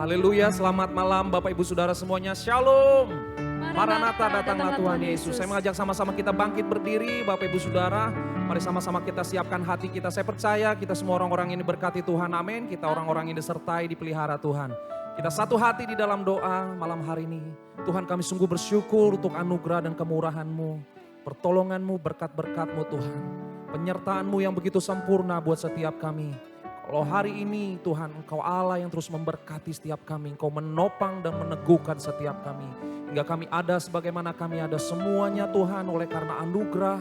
Haleluya, selamat malam Bapak Ibu Saudara semuanya, Shalom. Maranatha, datanglah Tuhan Yesus. Saya mengajak sama-sama kita bangkit berdiri Bapak Ibu Saudara. Mari sama-sama kita siapkan hati kita. Saya percaya kita semua orang-orang ini berkati Tuhan, amin. Kita orang-orang ini disertai, dipelihara Tuhan. Kita satu hati di dalam doa malam hari ini. Tuhan, kami sungguh bersyukur untuk anugerah dan kemurahan-Mu, pertolongan-Mu, berkat-berkat-Mu Tuhan. Penyertaan-Mu yang begitu sempurna buat setiap kami. Kalau hari ini Tuhan, Engkau Allah yang terus memberkati setiap kami. Engkau menopang dan meneguhkan setiap kami. Hingga kami ada sebagaimana kami ada semuanya Tuhan, oleh karena anugerah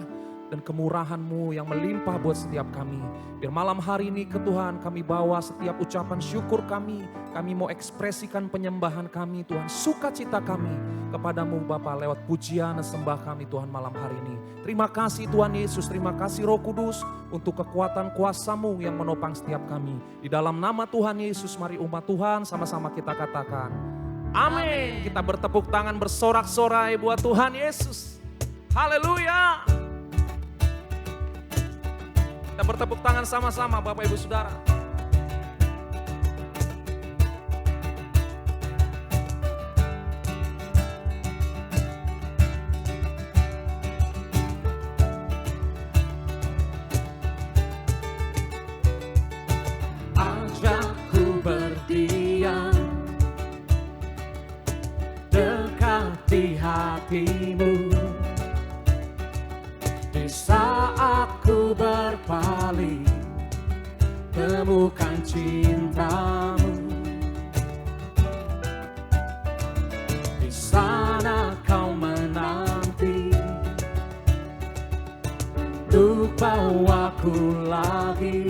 dan kemurahan-Mu yang melimpah buat setiap kami. Biar malam hari ini ke Tuhan kami bawa setiap ucapan syukur kami. Kami mau ekspresikan penyembahan kami Tuhan, sukacita kami kepadamu Bapa lewat pujian dan sembah kami Tuhan malam hari ini. Terima kasih Tuhan Yesus, terima kasih Roh Kudus untuk kekuatan kuasa-Mu yang menopang setiap kami. Di dalam nama Tuhan Yesus mari umat Tuhan sama-sama kita katakan amin. Kita bertepuk tangan bersorak-sorai buat Tuhan Yesus. Haleluya. Kita bertepuk tangan sama-sama Bapak Ibu Saudara. Ajakku berdiam dekati hatimu. Di saat ku berpaling, temukan cintamu. Di sana kau menanti, untuk bawaku lagi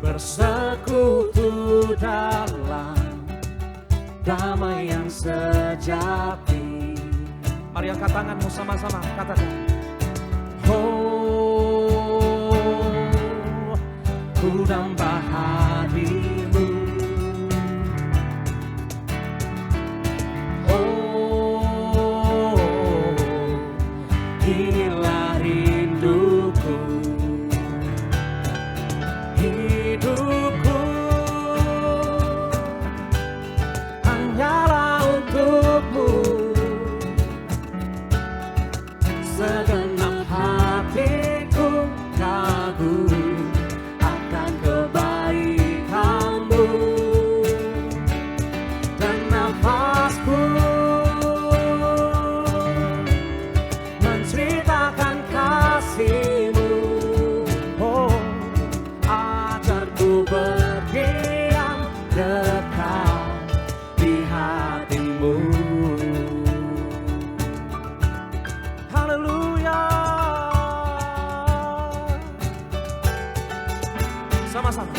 bersekutu dalam damai yang sejati. Mari angkat tanganmu sama-sama, katakan. Oh, ku nambah hadimu. Oh, inilah rinduku. Hidupku hanyalah untukmu. Segenap hatiku kagum akan kebaikan-Mu, dan nafasku menceritakan kasih-Mu. Oh, ajarku berdiam dekat di hati-Mu. Sama-sama.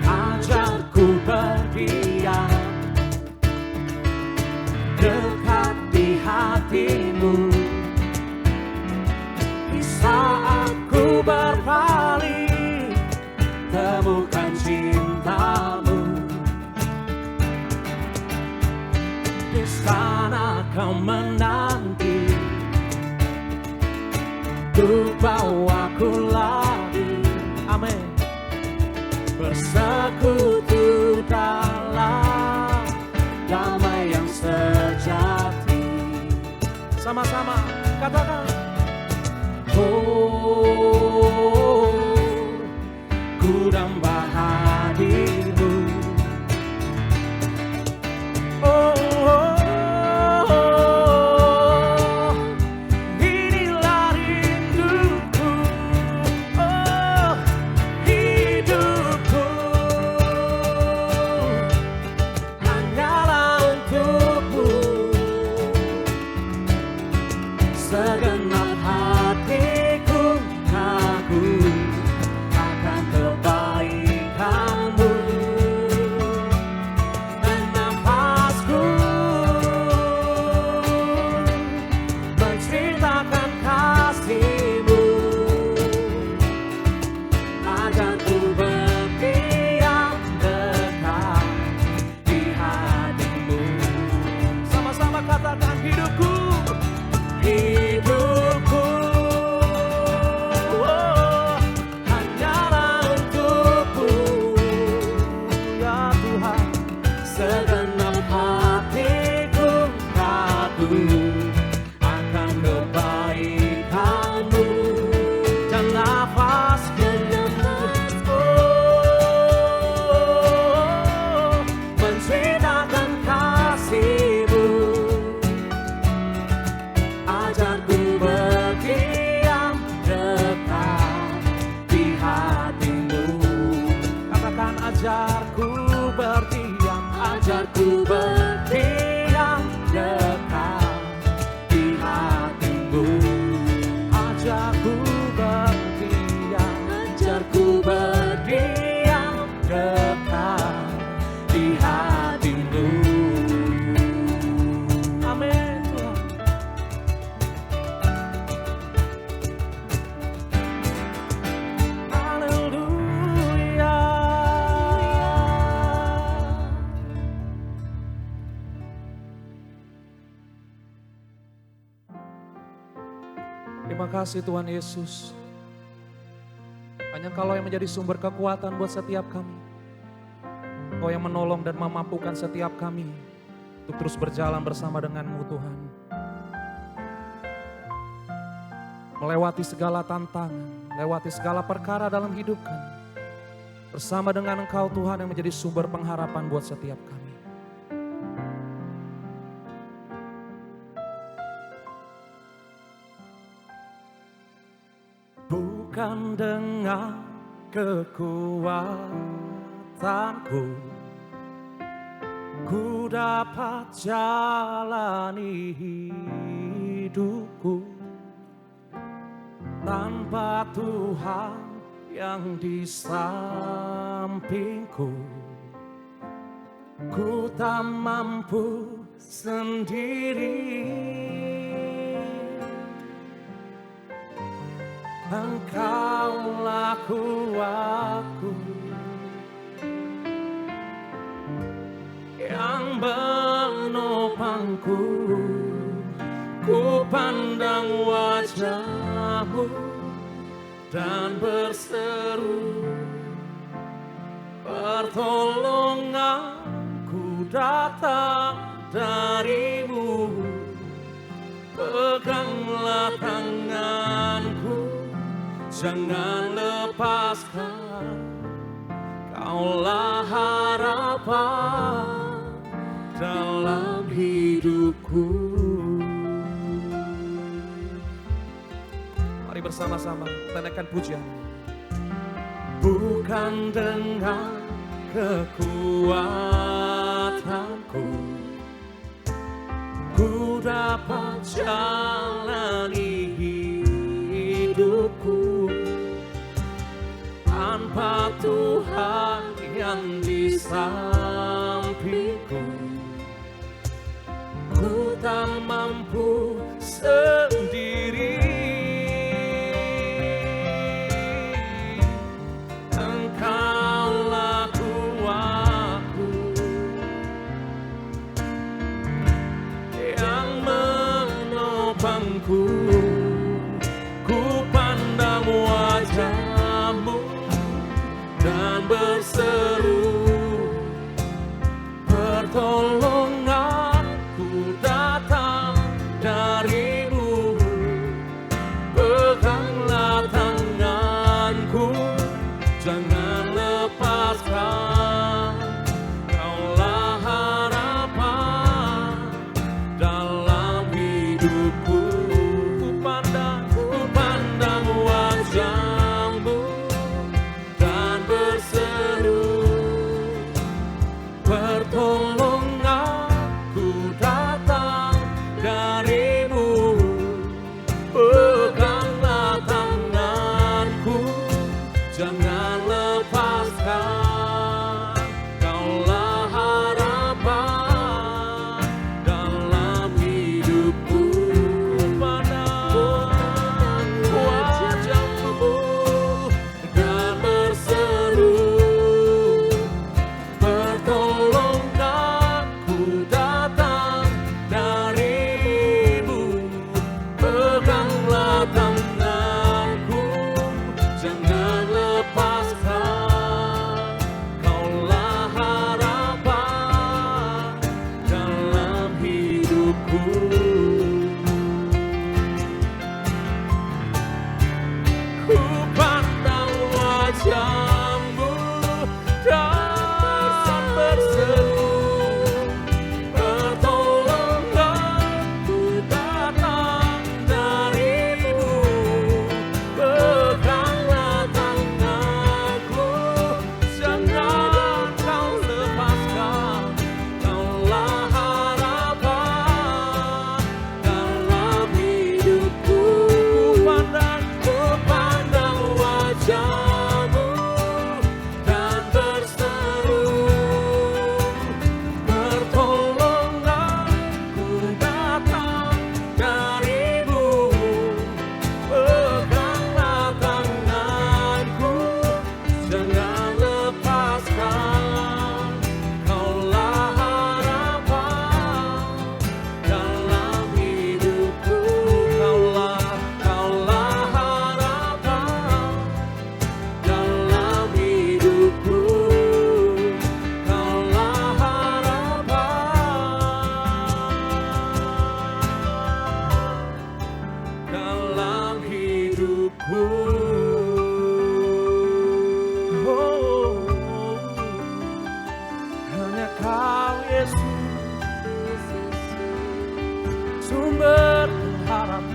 Ajarku berdiam dekat di hati-Mu. Di saat ku berpaling, temukan cinta-Mu. Di sana kau menanti, untuk bawaku lagi. Amin. Bersekutu dalam damai yang sejati. Sama-sama katakan. Oh, ku nambah hadimu. Oh, inilah rinduku. Oh, hidupku hanyalah untukmu. Segenap hatiku kagum akan kebaikan. ajarku berdiam, ajarku berdiam dekat di hatimu. Ajarku berdiam, ajarku berdiam dekat di hatimu. Amin Tuhan. Haleluya. Terima kasih Tuhan Yesus. Hanya Engkau yang menjadi sumber kekuatan buat setiap kami. Engkau yang menolong dan memampukan setiap kami untuk terus berjalan bersama dengan-Mu Tuhan. Melewati segala tantangan, melewati segala perkara dalam hidup kami. Bersama dengan Engkau Tuhan yang menjadi sumber pengharapan buat setiap kami. Bukan dengan kekuatanku ku dapat jalani hidupku, tanpa Tuhan yang di sampingku ku tak mampu sendiri. Engkaulah kuatku yang menopangku, ku pandang wajah-Mu dan berseru, pertolonganku datang dari-Mu. Peganglah tanganku, jangan lepaskan, Kaulah harapan dalam hidupku. Mari bersama-sama kita naikkan pujian. Bukan dengan kekuatanku ku dapat jalani hidupku, tanpa Tuhan yang di sampingku ku tak mampu sendiri. Engkaulah kuatku yang menopangku, ku pandang wajah-Mu dan berseru, pertolonganku datang dari-Mu. Peganglah tanganku, jangan lepaskan, Kaulah harapan dalam hidupku. sumber pengharapan.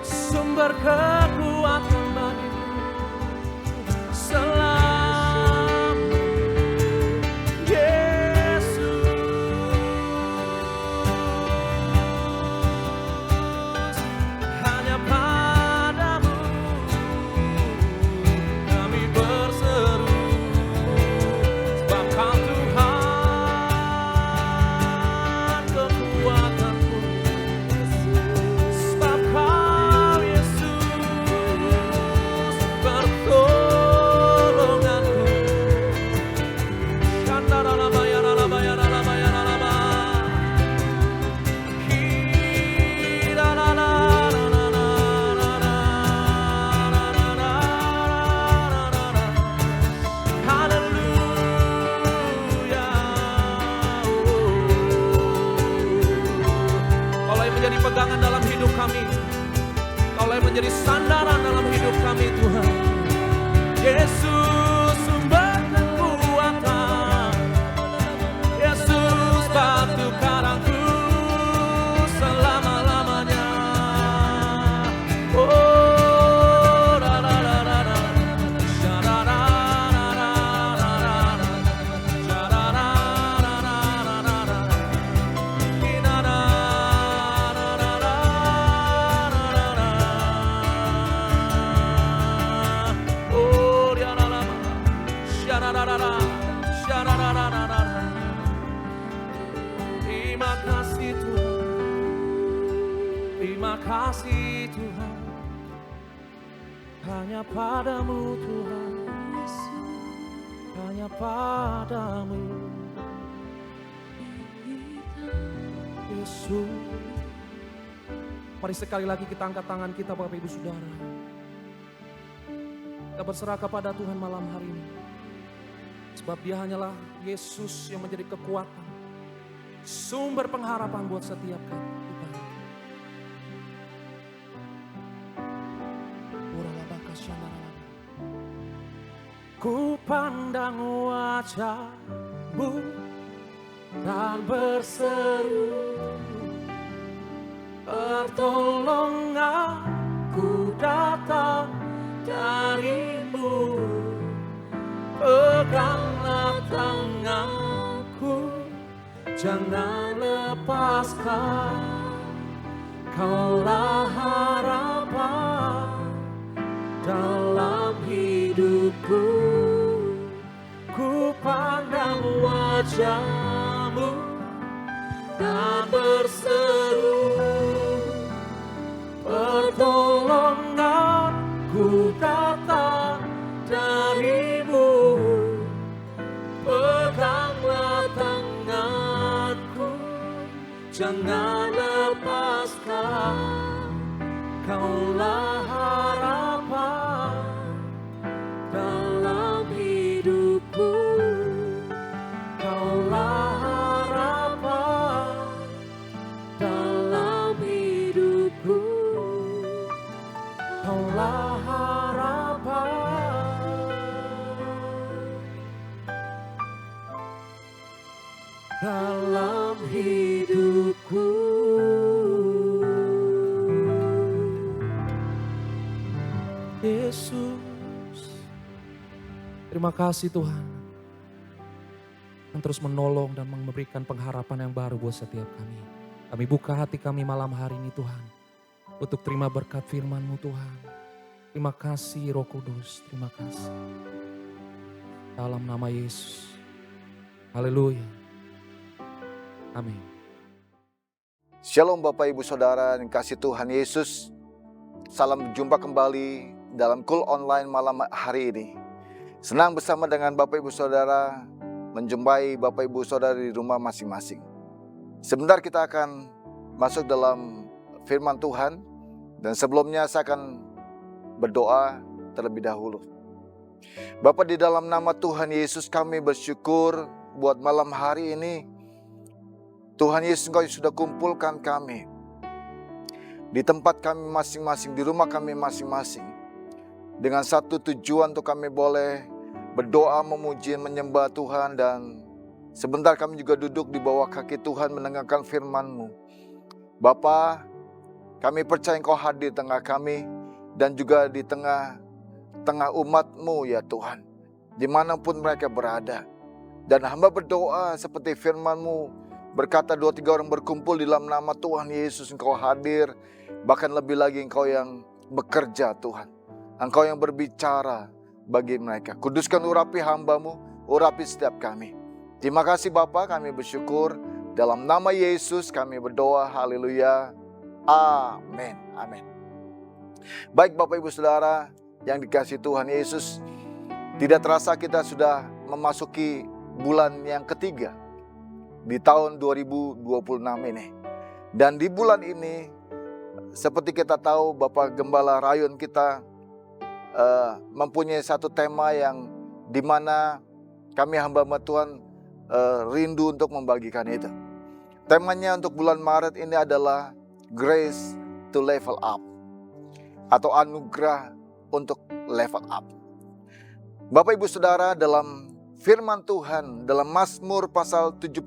Sumber kekuatan bagiku selalu Yesus. Hanya padamu kami berseru, sebab Kau Tuhan kekuatanku, sebab Kau Yesus pertolonganku. Haleluya. Kaulah yang menjadi pegangan dalam hidup kami, Kaulah yang menjadi sandaran dalam hidup kami Tuhan. Yesus sumber kekuatan, Yesus batu karangku selama-lamanya. Oh, la la la la la, sha la la la la la la, sha la la la la la la la, ina la la la la la la. Oh, dia la la, sha la la la la, sha la la la la la. Terima kasih Tuhan, terima kasih Tuhan. Hanya padamu Tuhan, hanya padamu Yesus. Mari sekali lagi kita angkat tangan kita Bapak Ibu Saudara. Kita berserah kepada Tuhan malam hari ini. Sebab Dia hanyalah Yesus yang menjadi kekuatan, sumber pengharapan buat setiap kami. Ku pandang wajah-Mu dan berseru, pertolonganku datang dari-Mu. Peganglah tanganku, jangan lepaskan. Kaulah harapan dalam hidupku. Ku pandang wajah-Mu dan berseru, pertolonganku datang dari-Mu. Peganglah tanganku, jangan lepaskan. Kaulah harapan dalam hidupku. Kaulah harapan dalam hidupku. Kaulah harapan dalam hidupku. Yesus, terima kasih Tuhan yang terus menolong dan memberikan pengharapan yang baru buat setiap kami. Kami buka hati kami malam hari ini Tuhan, untuk terima berkat firman-Mu Tuhan. Terima kasih Roh Kudus, terima kasih. Dalam nama Yesus, haleluya, amin. Shalom Bapak Ibu Saudara yang kasih Tuhan Yesus. Salam jumpa kembali dalam Cool Online malam hari ini. Senang bersama dengan Bapak Ibu Saudara menjumpai Bapak Ibu Saudara di rumah masing-masing. Sebentar kita akan masuk dalam firman Tuhan, dan sebelumnya saya akan berdoa terlebih dahulu. Bapa, di dalam nama Tuhan Yesus kami bersyukur buat malam hari ini. Tuhan Yesus, Engkau sudah kumpulkan kami di tempat kami masing-masing, di rumah kami masing-masing. dengan satu tujuan untuk kami boleh berdoa, memuji, menyembah Tuhan. Dan sebentar kami juga duduk di bawah kaki Tuhan mendengarkan firman-Mu. Bapa, kami percaya Engkau hadir di tengah kami dan juga di tengah umat-Mu ya Tuhan, dimanapun mereka berada. Dan hamba berdoa seperti firman-Mu berkata 2-3 orang berkumpul di dalam nama Tuhan Yesus, Engkau hadir. Bahkan lebih lagi Engkau yang bekerja Tuhan, Engkau yang berbicara bagi mereka. Kuduskan urapi hamba-Mu, urapi setiap kami. Terima kasih Bapa, kami bersyukur. Dalam nama Yesus kami berdoa, haleluya, amin, amin. Baik Bapak Ibu Saudara yang dikasihi Tuhan Yesus, tidak terasa kita sudah memasuki bulan yang ketiga di tahun 2026 ini. Dan di bulan ini, seperti kita tahu Bapak Gembala Rayon kita mempunyai satu tema yang dimana kami hamba-hamba Tuhan rindu untuk membagikan itu. Temanya untuk bulan Maret ini adalah Grace to Level Up, atau anugerah untuk level up. Bapak Ibu Saudara, dalam firman Tuhan dalam Mazmur pasal 75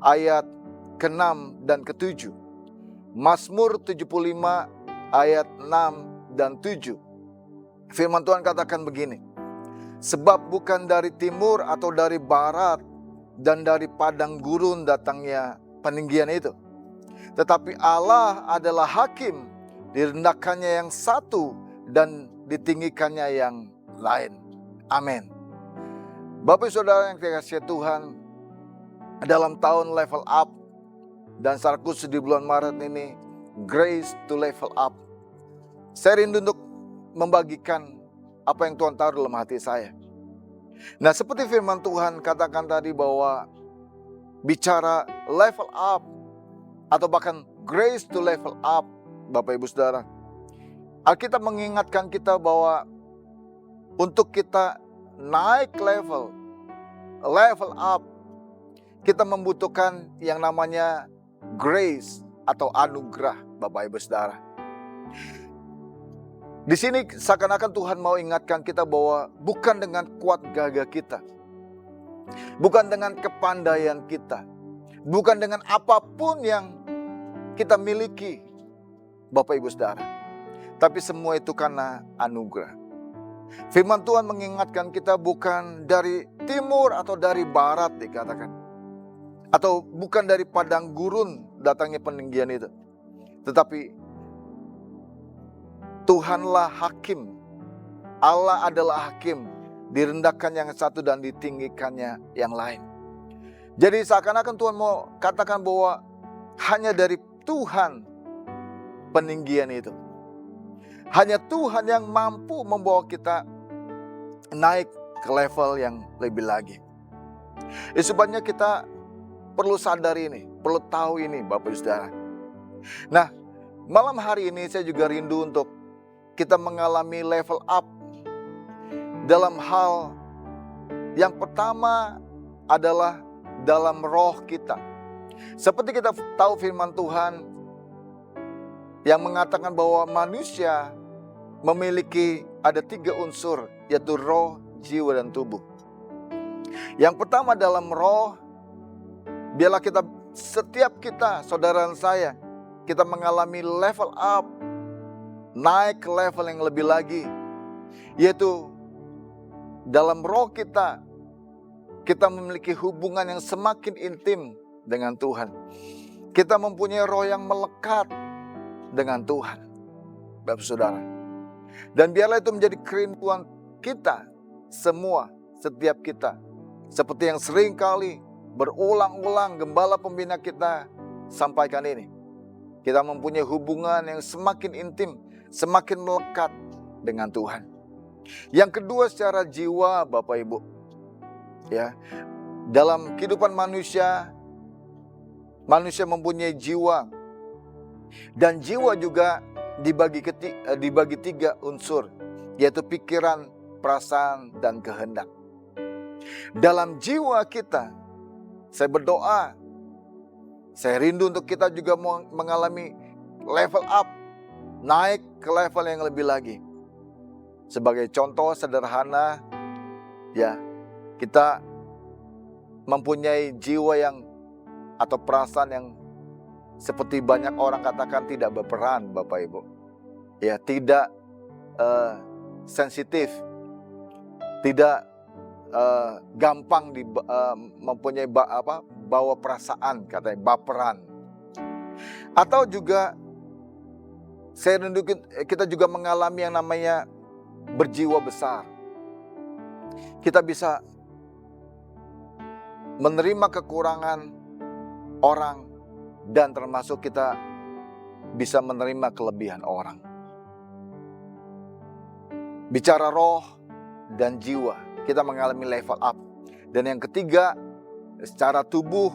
ayat ke-6 dan ke-7. Mazmur 75 ayat 6 dan 7. Firman Tuhan katakan begini, sebab bukan dari timur atau dari barat dan dari padang gurun datangnya peninggian itu, tetapi Allah adalah hakim, direndahkannya yang satu dan ditinggikannya yang lain. Amin. Bapak Saudara yang dikasihi Tuhan, dalam tahun level up dan secara khusus di bulan Maret ini, Grace to Level Up, saya rindu untuk membagikan apa yang Tuhan taruh dalam hati saya. Nah, seperti firman Tuhan katakan tadi bahwa bicara level up atau bahkan grace to level up, Bapak Ibu Saudara, Alkitab mengingatkan kita bahwa untuk kita naik level up, kita membutuhkan yang namanya grace atau anugerah, Bapak Ibu Saudara. Di sini seakan-akan Tuhan mau ingatkan kita bahwa bukan dengan kuat gagah kita, bukan dengan kepandaian kita, bukan dengan apapun yang kita miliki, Bapak Ibu Saudara, tapi semua itu karena anugerah. Firman Tuhan mengingatkan kita bukan dari timur atau dari barat dikatakan, atau bukan dari padang gurun datangnya peninggian itu, tetapi Tuhanlah hakim. Allah adalah hakim, direndahkan yang satu dan ditinggikannya yang lain. Jadi seakan-akan Tuhan mau katakan bahwa hanya dari Tuhan peninggian itu. Hanya Tuhan yang mampu membawa kita naik ke level yang lebih lagi. Sebabnya kita perlu sadar ini, perlu tahu ini Bapak Ibu Saudara. Nah, malam hari ini saya juga rindu untuk kita mengalami level up dalam hal yang pertama adalah dalam roh kita. Seperti kita tahu firman Tuhan yang mengatakan bahwa manusia memiliki ada 3 unsur, yaitu roh, jiwa, dan tubuh. Yang pertama dalam roh, biarlah setiap kita, saudara dan saya, kita mengalami level up, naik ke level yang lebih lagi, yaitu dalam roh kita memiliki hubungan yang semakin intim dengan Tuhan. Kita mempunyai roh yang melekat dengan Tuhan, Bapak Saudara. Dan biarlah itu menjadi kerinduan kita semua, setiap kita. Seperti yang sering kali berulang-ulang gembala pembina kita sampaikan ini. Kita mempunyai hubungan yang semakin intim, semakin melekat dengan Tuhan. Yang kedua secara jiwa Bapak Ibu. Ya, dalam kehidupan manusia mempunyai jiwa. Dan jiwa juga dibagi 3 unsur, yaitu pikiran, perasaan, dan kehendak. Dalam jiwa kita, saya berdoa, saya rindu untuk kita juga mengalami level up, naik ke level yang lebih lagi. Sebagai contoh sederhana, ya, kita mempunyai jiwa yang atau perasaan yang seperti banyak orang katakan tidak berperan, Bapak Ibu. Ya, tidak sensitif, tidak gampang mempunyai bawa perasaan, katanya baperan. Atau juga kita juga mengalami yang namanya berjiwa besar. Kita bisa menerima kekurangan orang dan termasuk kita bisa menerima kelebihan orang. Bicara roh dan jiwa, kita mengalami level up. Dan yang ketiga, secara tubuh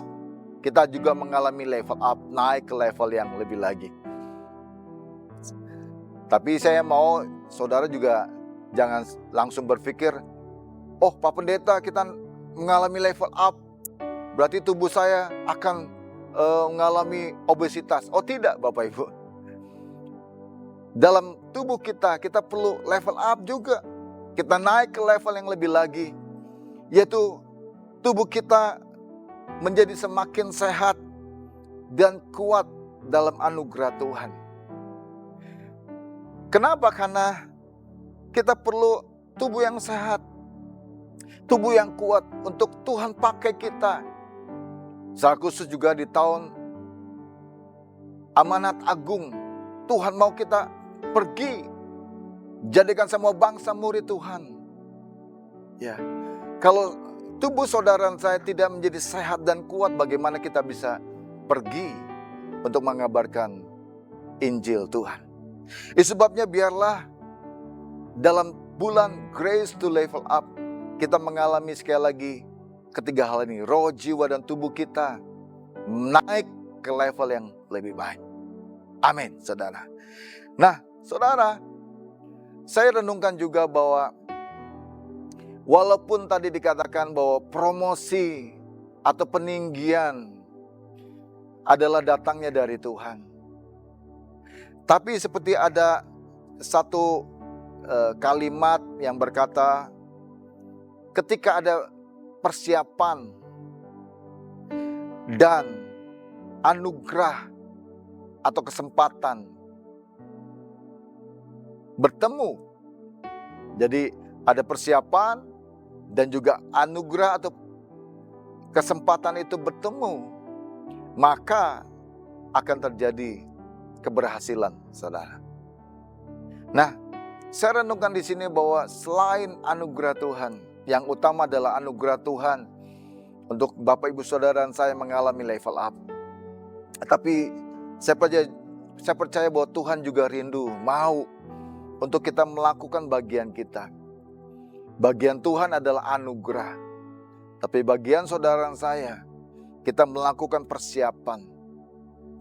kita juga mengalami level up, naik ke level yang lebih lagi. Tapi saya mau saudara juga jangan langsung berpikir, oh Pak Pendeta kita mengalami level up, berarti tubuh saya akan mengalami obesitas. Oh tidak Bapak Ibu. Dalam tubuh kita perlu level up juga. Kita naik ke level yang lebih lagi. Yaitu tubuh kita menjadi semakin sehat dan kuat dalam anugerah Tuhan. Kenapa? Karena kita perlu tubuh yang sehat, tubuh yang kuat untuk Tuhan pakai kita. Secara khusus juga di tahun amanat agung, Tuhan mau kita pergi, jadikan semua bangsa murid Tuhan. Ya, kalau tubuh saudara saya tidak menjadi sehat dan kuat, bagaimana kita bisa pergi untuk mengabarkan Injil Tuhan? Itu sebabnya biarlah dalam bulan Grace to Level Up, kita mengalami sekali lagi ketiga hal ini. Roh, jiwa, dan tubuh kita naik ke level yang lebih baik. Amin, saudara. Nah, saudara, saya renungkan juga bahwa walaupun tadi dikatakan bahwa promosi atau peninggian adalah datangnya dari Tuhan. Tapi seperti ada satu kalimat yang berkata, ketika ada persiapan dan anugerah atau kesempatan bertemu. Jadi ada persiapan dan juga anugerah atau kesempatan itu bertemu, maka akan terjadi keberhasilan, saudara. Nah, saya renungkan di sini bahwa selain anugerah Tuhan, yang utama adalah anugerah Tuhan untuk Bapak Ibu Saudara dan saya mengalami level up. Tapi saya percaya bahwa Tuhan juga rindu, mau untuk kita melakukan bagian kita. Bagian Tuhan adalah anugerah. Tapi bagian saudara dan saya, kita melakukan persiapan.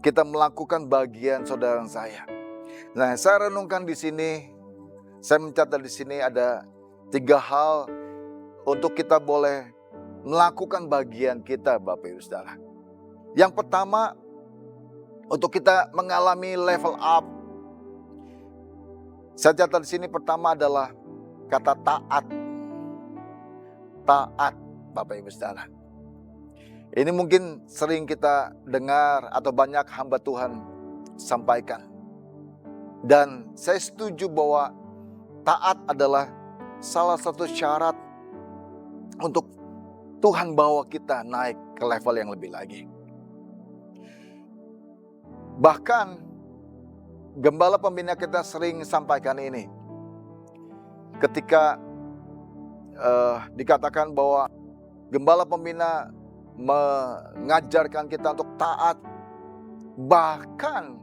Kita melakukan bagian saudara dan saya. Nah, saya renungkan di sini, saya mencatat di sini ada 3 hal untuk kita boleh melakukan bagian kita, Bapak Ibu Saudara. Yang pertama, untuk kita mengalami level up. Saya catat di sini pertama adalah kata taat. Taat, Bapak Ibu Saudara. Ini mungkin sering kita dengar atau banyak hamba Tuhan sampaikan. Dan saya setuju bahwa taat adalah salah satu syarat untuk Tuhan bawa kita naik ke level yang lebih lagi. Bahkan gembala pembina kita sering sampaikan ini. Ketika dikatakan bahwa gembala pembina mengajarkan kita untuk taat, bahkan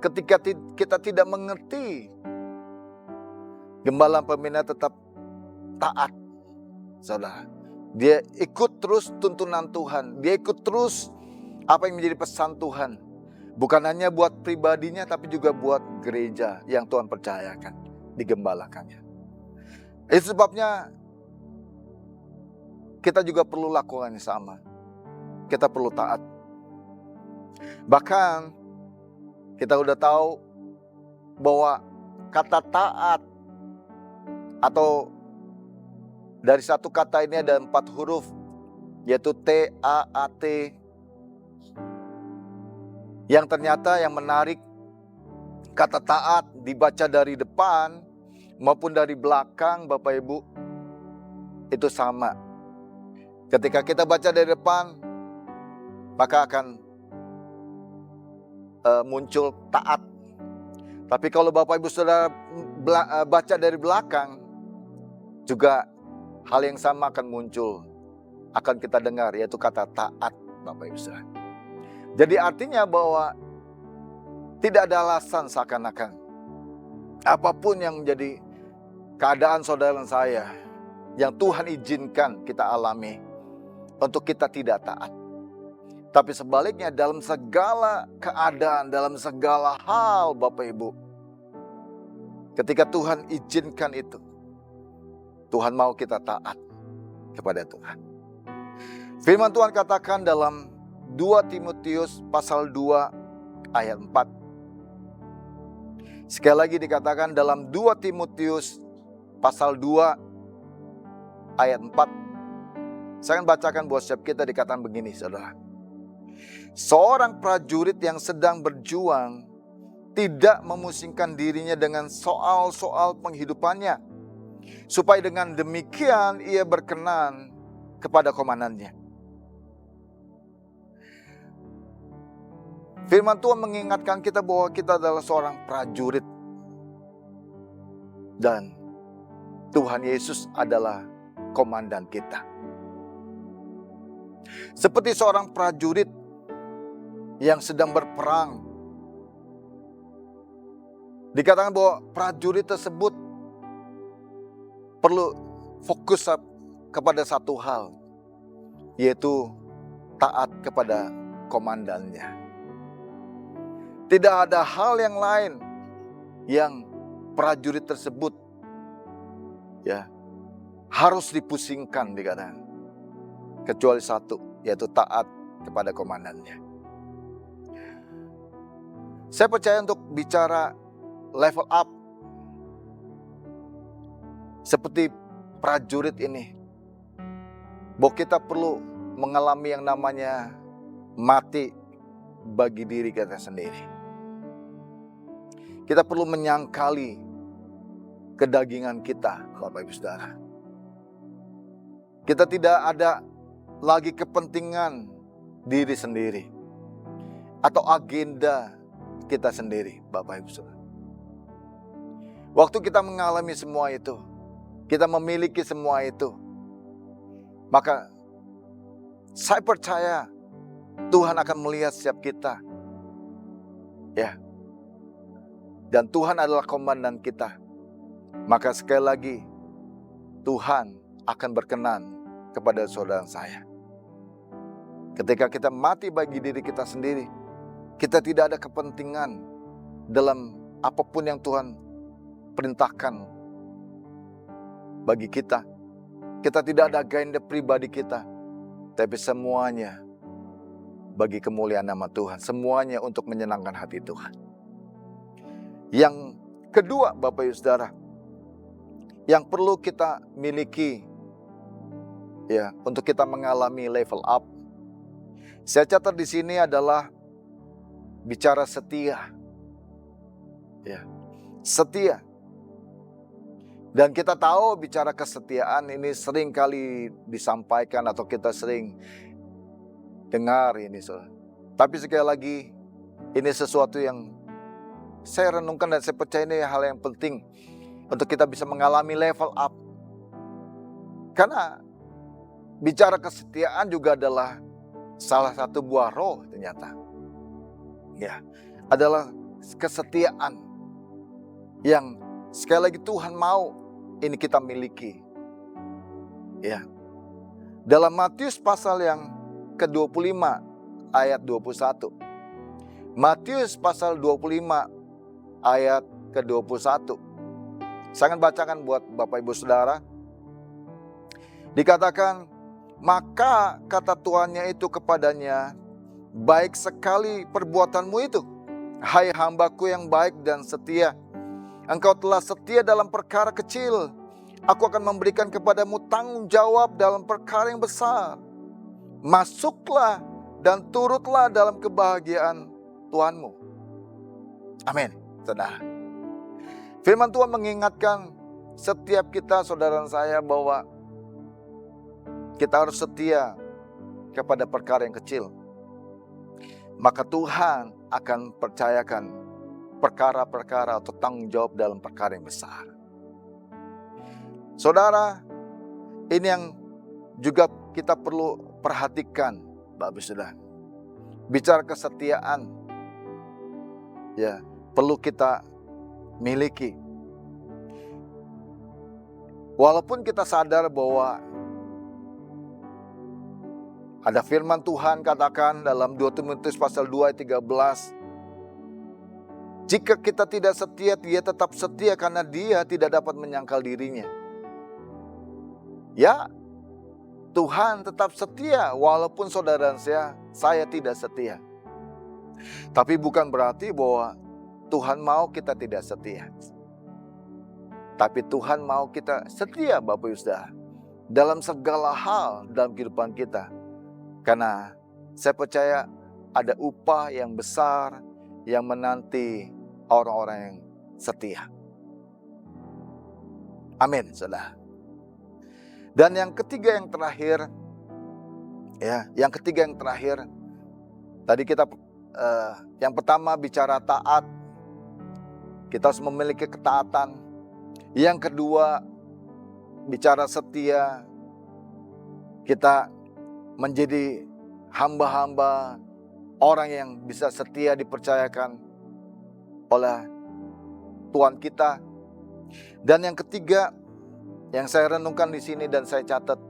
ketika kita tidak mengerti, gembala pembina tetap taat, saudara. Dia ikut terus tuntunan Tuhan, dia ikut terus apa yang menjadi pesan Tuhan, bukan hanya buat pribadinya tapi juga buat gereja yang Tuhan percayakan, digembalakannya. Itu sebabnya kita juga perlu lakukan yang sama. Kita perlu taat. Bahkan kita udah tahu bahwa kata taat Atau dari satu kata ini ada 4 huruf, yaitu T-A-A-T. Yang ternyata yang menarik, kata taat dibaca dari depan maupun dari belakang, Bapak Ibu, itu sama. Ketika kita baca dari depan, maka akan muncul taat. Tapi kalau Bapak Ibu Saudara baca dari belakang, juga hal yang sama akan muncul, akan kita dengar, yaitu kata taat, Bapak Ibu Saudara. Jadi artinya bahwa tidak ada alasan seakan-akan apapun yang menjadi keadaan saudara dan saya yang Tuhan izinkan kita alami, untuk kita tidak taat. Tapi sebaliknya dalam segala keadaan, dalam segala hal Bapak Ibu, ketika Tuhan izinkan itu, Tuhan mau kita taat kepada Tuhan. Firman Tuhan katakan dalam 2 Timotius pasal 2 ayat 4. Sekali lagi dikatakan dalam 2 Timotius pasal 2 ayat 4. Saya akan bacakan buat setiap kita, dikatakan begini, saudara. Seorang prajurit yang sedang berjuang tidak memusingkan dirinya dengan soal-soal penghidupannya, supaya dengan demikian ia berkenan kepada komandannya. Firman Tuhan mengingatkan kita bahwa kita adalah seorang prajurit. Dan Tuhan Yesus adalah komandan kita. Seperti seorang prajurit yang sedang berperang. Dikatakan bahwa prajurit tersebut perlu fokus kepada satu hal, yaitu taat kepada komandannya. Tidak ada hal yang lain yang prajurit tersebut harus dipusingkan, dikatakan, kecuali satu, yaitu taat kepada komandannya. Saya percaya untuk bicara level up seperti prajurit ini, bahwa kita perlu mengalami yang namanya mati bagi diri kita sendiri. Kita perlu menyangkali kedagingan kita, Bapak Ibu Saudara. Kita tidak ada lagi kepentingan diri sendiri atau agenda kita sendiri, Bapak Ibu Saudara. Waktu kita mengalami semua itu, kita memiliki semua itu, maka saya percaya Tuhan akan melihat setiap kita. Dan Tuhan adalah komandan kita. Maka sekali lagi, Tuhan akan berkenan kepada saudara saya. Ketika kita mati bagi diri kita sendiri, kita tidak ada kepentingan dalam apapun yang Tuhan perintahkan bagi kita. Kita tidak ada agenda pribadi kita, tapi semuanya bagi kemuliaan nama Tuhan. Semuanya untuk menyenangkan hati Tuhan. Yang kedua, Bapak Ibu Saudara, yang perlu kita miliki untuk kita mengalami level up. Saya catat di sini adalah bicara setia. Setia. Dan kita tahu bicara kesetiaan ini sering kali disampaikan atau kita sering dengar ini. Tapi sekali lagi, ini sesuatu yang saya renungkan dan saya percaya ini hal yang penting untuk kita bisa mengalami level up. Karena bicara kesetiaan juga adalah salah satu buah roh ternyata. Adalah kesetiaan yang sekali lagi Tuhan mau ini kita miliki. Dalam Matius pasal yang ke-25 ayat 21. Matius pasal 25 ayat ke-21. Saya akan bacakan buat Bapak Ibu Saudara. Dikatakan, maka kata tuannya itu kepadanya, baik sekali perbuatanmu itu, hai hambaku yang baik dan setia. Engkau telah setia dalam perkara kecil, Aku akan memberikan kepadamu tanggung jawab dalam perkara yang besar. Masuklah dan turutlah dalam kebahagiaan Tuhanmu. Amin. Saudara. Firman Tuhan mengingatkan setiap kita, saudara saya, bahwa kita harus setia kepada perkara yang kecil. Maka Tuhan akan percayakan perkara-perkara atau tanggung jawab dalam perkara yang besar. Saudara, ini yang juga kita perlu perhatikan, Bapak Saudara. Bicara kesetiaan, ya, perlu kita miliki. Walaupun kita sadar bahwa ada firman Tuhan katakan dalam 2 Timotius pasal 2 ayat 13, jika kita tidak setia, dia tetap setia karena dia tidak dapat menyangkal dirinya. Ya, Tuhan tetap setia walaupun saudara saya tidak setia. Tapi bukan berarti bahwa Tuhan mau kita tidak setia. Tapi Tuhan mau kita setia, Bapak Ibu Saudara, dalam segala hal dalam kehidupan kita. Karena saya percaya ada upah yang besar yang menanti orang-orang yang setia. Amin, Saudara. Dan yang ketiga yang terakhir, tadi kita yang pertama bicara taat, kita harus memiliki ketaatan. Yang kedua bicara setia, kita menjadi hamba-hamba, orang yang bisa setia dipercayakan oleh Tuhan kita. Dan yang ketiga yang saya renungkan di sini dan saya catat,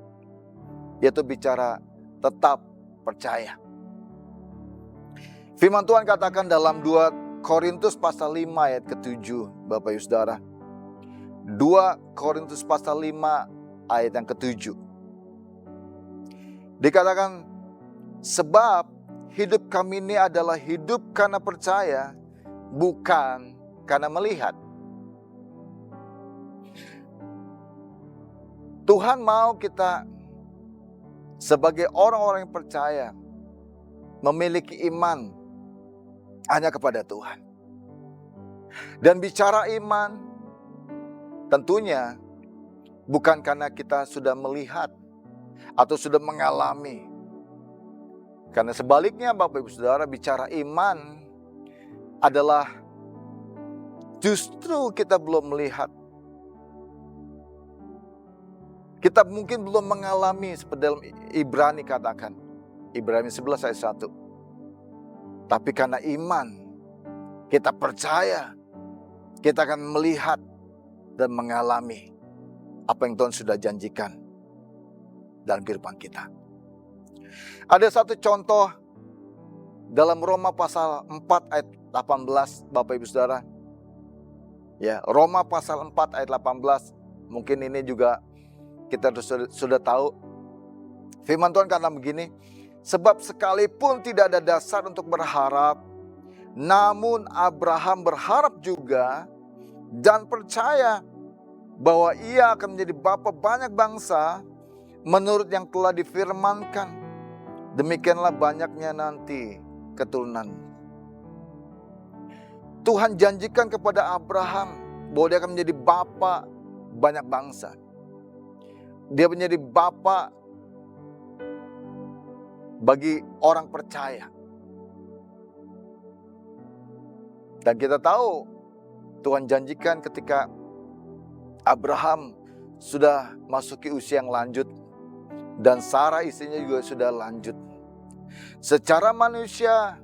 yaitu bicara tetap percaya. Firman Tuhan katakan dalam 2 Korintus pasal 5 ayat ke-7, Bapak Ibu Saudara. 2 Korintus pasal 5 ayat yang ke-7. Dikatakan, sebab hidup kami ini adalah hidup karena percaya, bukan karena melihat. Tuhan mau kita sebagai orang-orang yang percaya memiliki iman hanya kepada Tuhan. Dan bicara iman tentunya bukan karena kita sudah melihat atau sudah mengalami. Karena sebaliknya Bapak Ibu Saudara, bicara iman adalah justru kita belum melihat. Kita mungkin belum mengalami seperti dalam Ibrani katakan. Ibrani 11 ayat 1. Tapi karena iman, kita percaya, kita akan melihat dan mengalami apa yang Tuhan sudah janjikan dalam kehidupan kita. Ada satu contoh dalam Roma pasal 4 ayat 18, Bapak Ibu Saudara. Ya, Roma pasal 4 ayat 18, mungkin ini juga kita sudah tahu. Firman Tuhan kata begini, sebab sekalipun tidak ada dasar untuk berharap, namun Abraham berharap juga dan percaya bahwa ia akan menjadi bapa banyak bangsa menurut yang telah difirmankan. Demikianlah banyaknya nanti keturunan. Tuhan janjikan kepada Abraham bahwa dia akan menjadi bapa banyak bangsa. Dia menjadi bapa bagi orang percaya. Dan kita tahu Tuhan janjikan ketika Abraham sudah masuki usia yang lanjut dan Sarah istrinya juga sudah lanjut. Secara manusia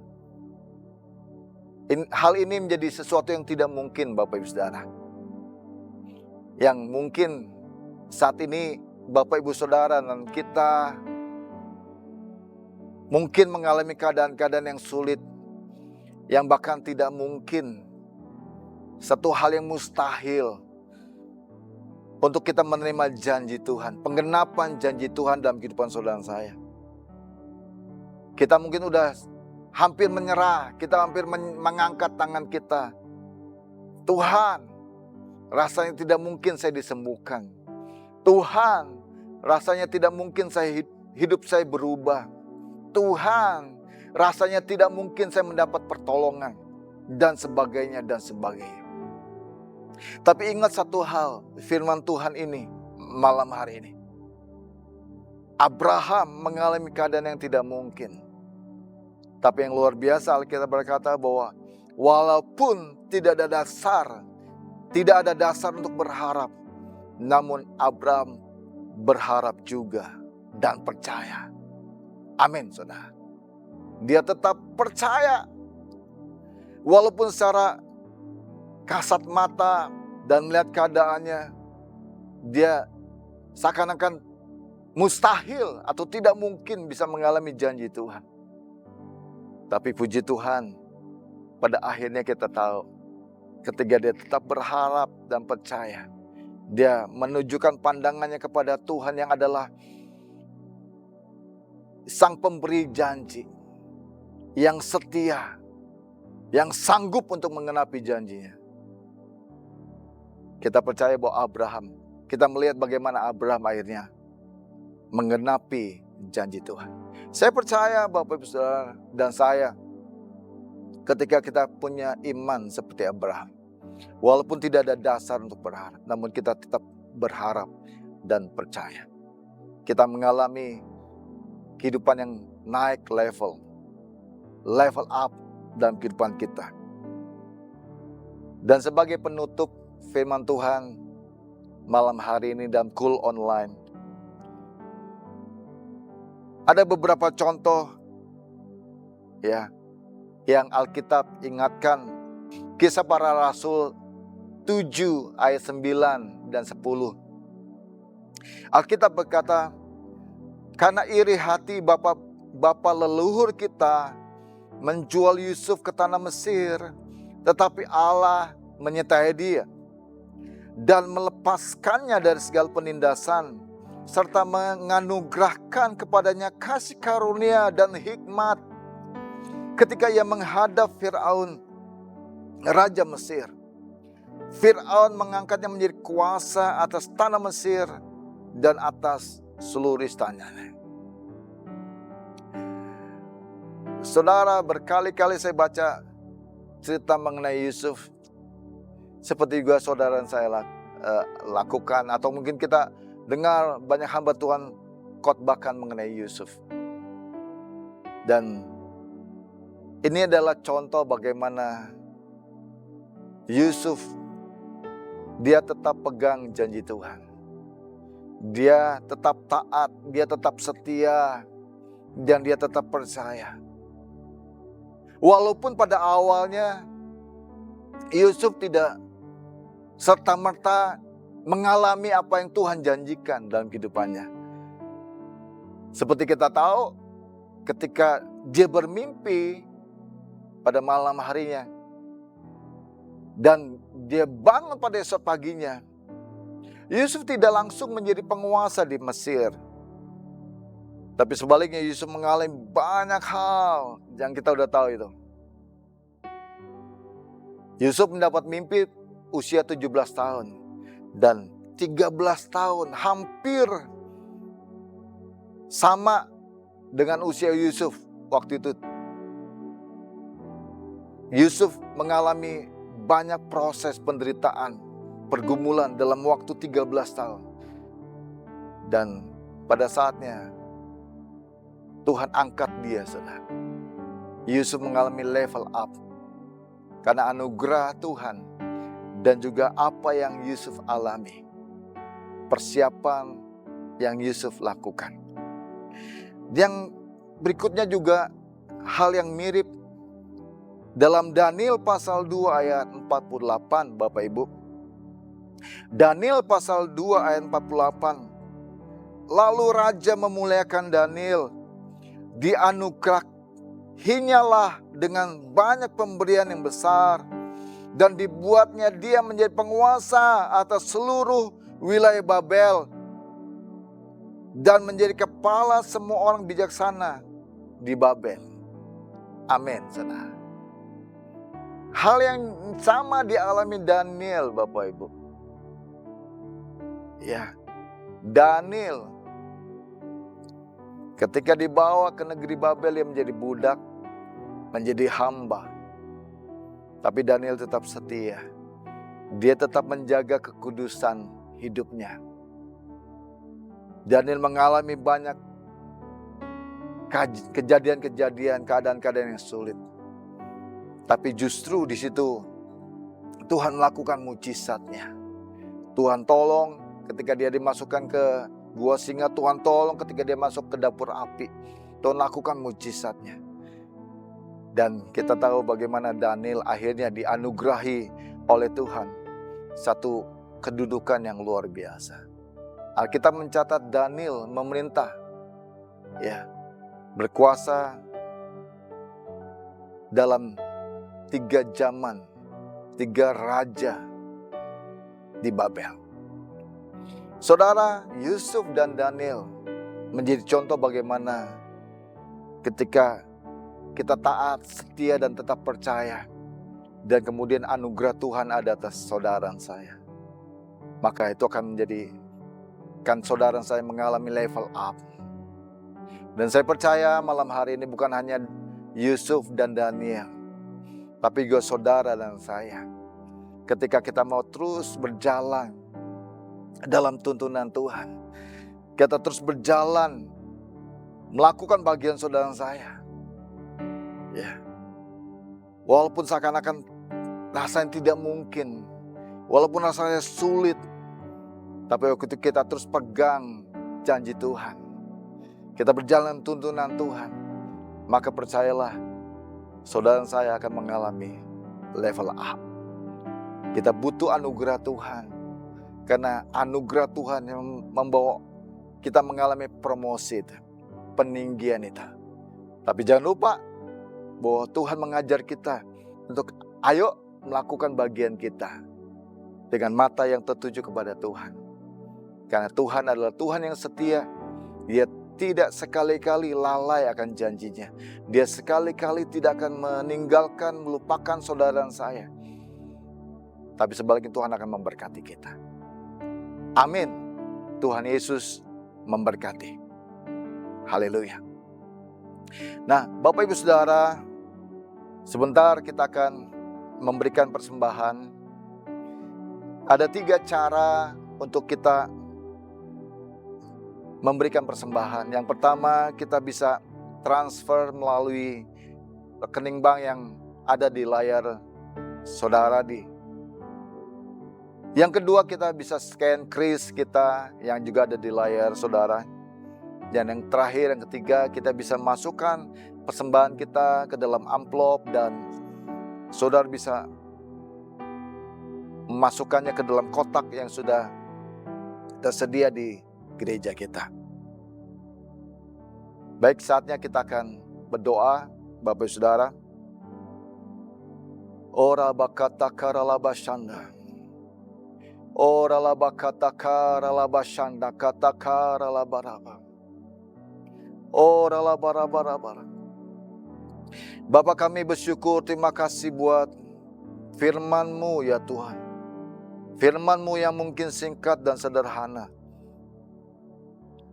hal ini menjadi sesuatu yang tidak mungkin, Bapak Ibu Saudara. Yang mungkin saat ini Bapak Ibu Saudara dan kita mungkin mengalami keadaan-keadaan yang sulit, yang bahkan tidak mungkin, satu hal yang mustahil untuk kita menerima janji Tuhan, penggenapan janji Tuhan dalam kehidupan saudara saya. Kita mungkin udah hampir menyerah, kita hampir mengangkat tangan kita. Tuhan, rasanya tidak mungkin saya disembuhkan. Tuhan, rasanya tidak mungkin hidup saya berubah. Tuhan, rasanya tidak mungkin saya mendapat pertolongan. Dan sebagainya, dan sebagainya. Tapi ingat satu hal, firman Tuhan ini malam hari ini. Abraham mengalami keadaan yang tidak mungkin. Tapi yang luar biasa, Alkitab berkata bahwa walaupun tidak ada dasar untuk berharap, namun Abraham berharap juga dan percaya. Amin, saudara. Dia tetap percaya. Walaupun secara kasat mata dan melihat keadaannya, dia seakan-akan mustahil atau tidak mungkin bisa mengalami janji Tuhan. Tapi puji Tuhan, pada akhirnya kita tahu, ketika dia tetap berharap dan percaya, dia menunjukkan pandangannya kepada Tuhan yang adalah Sang Pemberi janji, yang setia, yang sanggup untuk mengenapi janjinya. Kita percaya bahwa Abraham, kita melihat bagaimana Abraham akhirnya mengenapi janji Tuhan. Saya percaya Bapak Ibu Saudara dan saya, ketika kita punya iman seperti Abraham, walaupun tidak ada dasar untuk berharap, namun kita tetap berharap dan percaya. Kita mengalami kehidupan yang naik level up dalam kehidupan kita. Dan sebagai penutup firman Tuhan malam hari ini dalam Cool Online, ada beberapa contoh ya yang Alkitab ingatkan. Kisah Para Rasul 7 ayat 9 dan 10. Alkitab berkata, karena iri hati bapa leluhur kita menjual Yusuf ke tanah Mesir, tetapi Allah menyertai dia dan melepaskannya dari segala penindasan, serta menganugerahkan kepadanya kasih karunia dan hikmat ketika ia menghadap Firaun, Raja Mesir. Firaun mengangkatnya menjadi kuasa atas tanah Mesir dan atas seluruh istananya. Saudara, berkali-kali saya baca cerita mengenai Yusuf, seperti juga saudara dan saya lakukan, atau mungkin kita dengar banyak hamba Tuhan khotbahkan mengenai Yusuf. Dan ini adalah contoh bagaimana Yusuf, dia tetap pegang janji Tuhan. Dia tetap taat, dia tetap setia, dan dia tetap percaya. Walaupun pada awalnya Yusuf tidak serta-merta mengalami apa yang Tuhan janjikan dalam kehidupannya. Seperti kita tahu, ketika dia bermimpi pada malam harinya, dan dia bangun pada esok paginya, Yusuf tidak langsung menjadi penguasa di Mesir. Tapi sebaliknya Yusuf mengalami banyak hal yang kita udah tahu itu. Yusuf mendapat mimpi usia 17 tahun. Dan 13 tahun hampir sama dengan usia Yusuf waktu itu. Yusuf mengalami banyak proses penderitaan, pergumulan dalam waktu 13 tahun. Dan pada saatnya Tuhan angkat dia, saudara. Yusuf mengalami level up karena anugerah Tuhan dan juga apa yang Yusuf alami, persiapan yang Yusuf lakukan. Yang berikutnya juga hal yang mirip dalam Daniel pasal 2 ayat 48, Bapak Ibu. Daniel pasal 2 ayat 48. Lalu raja memuliakan Daniel, dianugerahinya dengan banyak pemberian yang besar, dan dibuatnya dia menjadi penguasa atas seluruh wilayah Babel, dan menjadi kepala semua orang bijaksana di Babel. Amin, saudara. Hal yang sama dialami Daniel, Bapak Ibu. Ya, Daniel ketika dibawa ke negeri Babel, dia menjadi budak, menjadi hamba. Tapi Daniel tetap setia. Dia tetap menjaga kekudusan hidupnya. Daniel mengalami banyak kejadian-kejadian, keadaan-keadaan yang sulit. Tapi justru di situ Tuhan melakukan mujizatnya. Tuhan tolong ketika dia dimasukkan ke gua singa, Tuhan tolong ketika dia masuk ke dapur api. Tuhan lakukan mujizatnya. Dan kita tahu bagaimana Daniel akhirnya dianugerahi oleh Tuhan satu kedudukan yang luar biasa. Alkitab mencatat Daniel memerintah, ya, berkuasa dalam 3 zaman, 3 raja di Babel. Saudara, Yusuf dan Daniel menjadi contoh bagaimana ketika kita taat, setia, dan tetap percaya, dan kemudian anugerah Tuhan ada atas saudara saya, maka itu akan menjadikan saudara saya mengalami level up. Dan saya percaya malam hari ini bukan hanya Yusuf dan Daniel, tapi juga saudara dan saya. Ketika kita mau terus berjalan dalam tuntunan Tuhan, kita terus berjalan melakukan bagian saudara saya, ya, walaupun seakan-akan rasanya tidak mungkin, walaupun rasanya sulit, tapi waktu itu kita terus pegang janji Tuhan, kita berjalan tuntunan Tuhan, maka percayalah saudara saya akan mengalami level up. Kita butuh anugerah Tuhan, karena anugerah Tuhan yang membawa kita mengalami promosi itu, peninggian itu. Tapi jangan lupa bahwa Tuhan mengajar kita untuk ayo melakukan bagian kita dengan mata yang tertuju kepada Tuhan. Karena Tuhan adalah Tuhan yang setia. Dia tidak sekali-kali lalai akan janjinya. Dia sekali-kali tidak akan meninggalkan, melupakan saudara dan saya. Tapi sebaliknya Tuhan akan memberkati kita. Amin. Tuhan Yesus memberkati. Haleluya. Nah, Bapak Ibu Saudara, sebentar kita akan memberikan persembahan. Ada 3 cara untuk kita memberikan persembahan. Yang pertama, kita bisa transfer melalui rekening bank yang ada di layar saudara. Yang kedua, kita bisa scan kris kita yang juga ada di layar saudara. Dan yang terakhir, yang ketiga, kita bisa masukkan persembahan kita ke dalam amplop dan saudara bisa memasukkannya ke dalam kotak yang sudah tersedia di gereja kita. Baik, saatnya kita akan berdoa, Bapak Saudara. Ora bakata karalabashanda. Ora labakata karalabashanda kata karalabaraba. Ora labarabarabara. Bapa, kami bersyukur, terima kasih buat firman-Mu ya Tuhan. Firman-Mu yang mungkin singkat dan sederhana.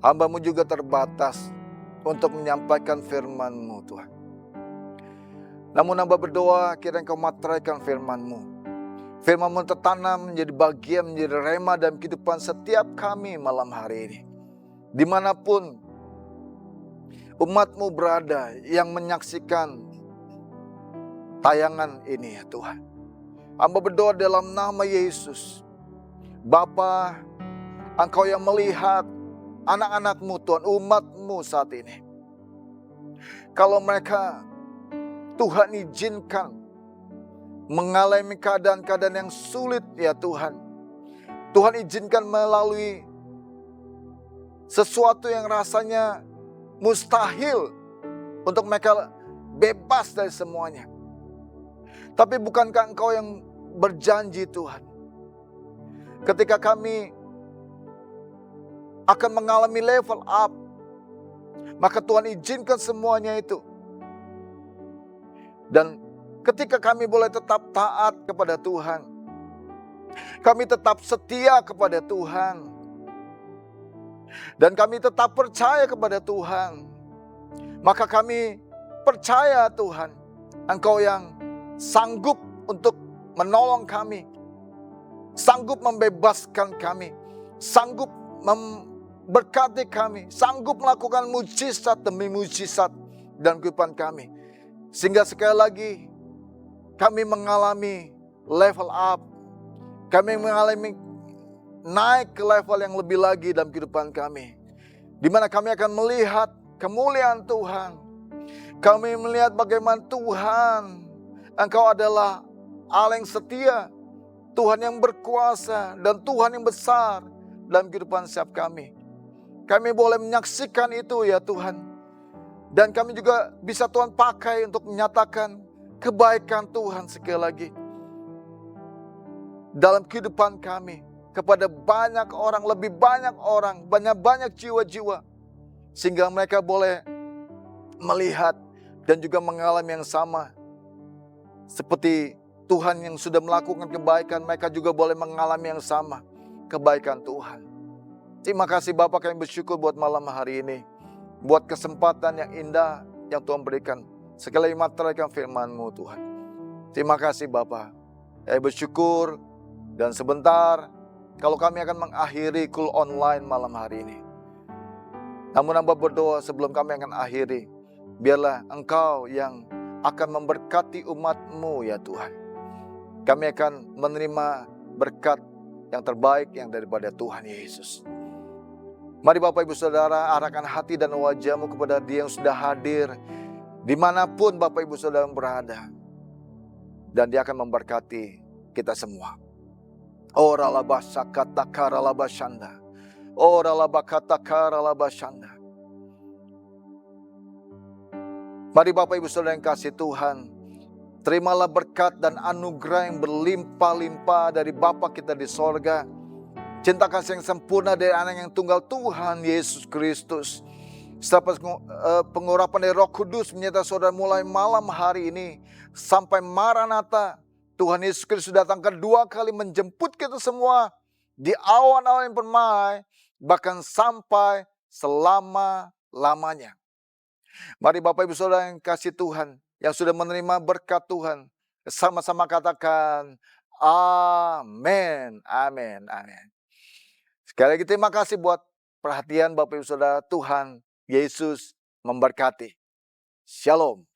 Hamba-Mu juga terbatas untuk menyampaikan firman-Mu Tuhan. Namun hamba berdoa kiranya Engkau materaikan firman-Mu. Firman-Mu tertanam menjadi bagian, menjadi rema dalam kehidupan setiap kami malam hari ini. Dimanapun umat-Mu berada yang menyaksikan tayangan ini ya Tuhan. Hamba berdoa dalam nama Yesus. Bapa, Engkau yang melihat anak-anak-Mu Tuhan, umat-Mu saat ini. Kalau mereka Tuhan izinkan mengalami keadaan-keadaan yang sulit ya Tuhan. Tuhan izinkan melalui sesuatu yang rasanya mustahil untuk mereka bebas dari semuanya. Tapi bukankah Engkau yang berjanji Tuhan, ketika kami akan mengalami level up, maka Tuhan izinkan semuanya itu. Dan ketika kami boleh tetap taat kepada Tuhan, kami tetap setia kepada Tuhan, Dan kami tetap percaya kepada Tuhan. Maka kami percaya Tuhan, Engkau yang sanggup untuk menolong kami, sanggup membebaskan kami, sanggup memberkati kami, sanggup melakukan mujizat demi mujizat dalam kehidupan kami. Sehingga sekali lagi kami mengalami level up, kami mengalami naik ke level yang lebih lagi dalam kehidupan kami, di mana kami akan melihat kemuliaan Tuhan. Kami melihat bagaimana Tuhan, Engkau adalah Allah yang setia, Tuhan yang berkuasa, dan Tuhan yang besar dalam kehidupan setiap kami. Kami boleh menyaksikan itu ya Tuhan. Dan kami juga bisa Tuhan pakai untuk menyatakan kebaikan Tuhan sekali lagi dalam kehidupan kami kepada banyak orang, lebih banyak orang, banyak jiwa-jiwa, sehingga mereka boleh melihat dan juga mengalami yang sama seperti Tuhan yang sudah melakukan kebaikan. Mereka juga boleh mengalami yang sama, kebaikan Tuhan. Terima kasih Bapak, kami bersyukur buat malam hari ini, buat kesempatan yang indah yang Tuhan berikan. Sekali lagi meteraikan firman-Mu Tuhan. Terima kasih Bapak. Kami bersyukur, dan sebentar kalau kami akan mengakhiri Cool Online malam hari ini. Namun hamba berdoa sebelum kami akan akhiri, biarlah Engkau yang akan memberkati umat-Mu ya Tuhan. Kami akan menerima berkat yang terbaik yang daripada Tuhan Yesus. Mari Bapak Ibu Saudara, arahkan hati dan wajah-Mu kepada Dia yang sudah hadir dimanapun Bapak Ibu Saudara berada. Dan Dia akan memberkati kita semua. Ora labasa kata kara labashanda. Ora labakata kara labashanda. Mari Bapak Ibu Saudara yang kasih Tuhan, terimalah berkat dan anugerah yang berlimpah-limpah dari Bapa kita di sorga. Cinta kasih yang sempurna dari anak yang tunggal Tuhan Yesus Kristus. Serta pengurapan dari Roh Kudus menyertai saudara mulai malam hari ini sampai Maranatha. Tuhan Yesus Kristus datang kedua kali menjemput kita semua di awan-awan yang permai, bahkan sampai selama-lamanya. Mari Bapak Ibu Saudara yang kasih Tuhan, yang sudah menerima berkat Tuhan, sama-sama katakan amin, amin, amin. Sekali lagi terima kasih buat perhatian Bapak Ibu Saudara. Tuhan Yesus memberkati. Shalom.